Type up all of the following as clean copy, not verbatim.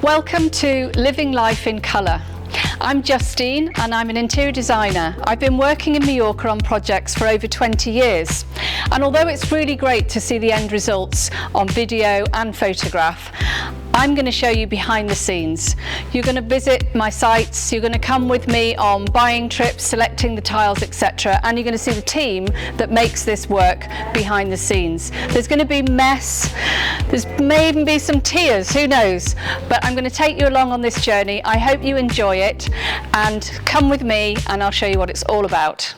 Welcome to Living Life in Colour. I'm Justine and I'm an interior designer. I've been working in Mallorca on projects for over 20 years. And although it's really great to see the end results on video and photograph, I'm going to show you behind the scenes. You're going to visit my sites, you're going to come with me on buying trips, selecting the tiles, etc. And you're going to see the team that makes this work behind the scenes. There's going to be mess, there may even be some tears, who knows? But I'm going to take you along on this journey. I hope you enjoy it and come with me and I'll show you what it's all about.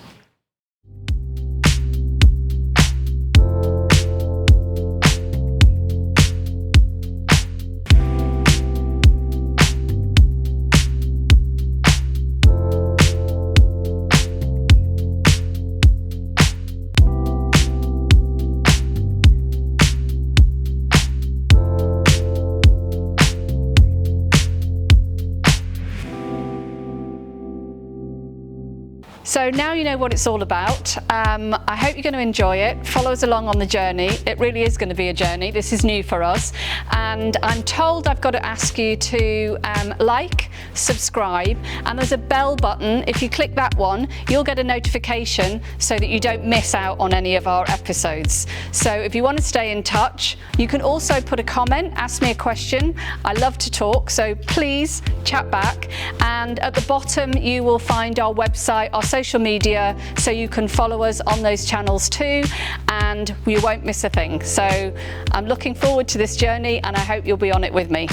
So now you know what it's all about. I hope you're going to enjoy it. Follow us along on the journey. It really is going to be a journey. This is new for us. And I'm told I've got to ask you to like, subscribe, and there's a bell button. If you click that one, you'll get a notification so that you don't miss out on any of our episodes. So if you want to stay in touch, you can also put a comment, ask me a question. I love to talk, so please chat back. And at the bottom, you will find our website, our social media, so you can follow us on those channels too, and you won't miss a thing. So I'm looking forward to this journey and I hope you'll be on it with me.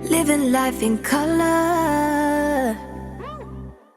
Living life in colour.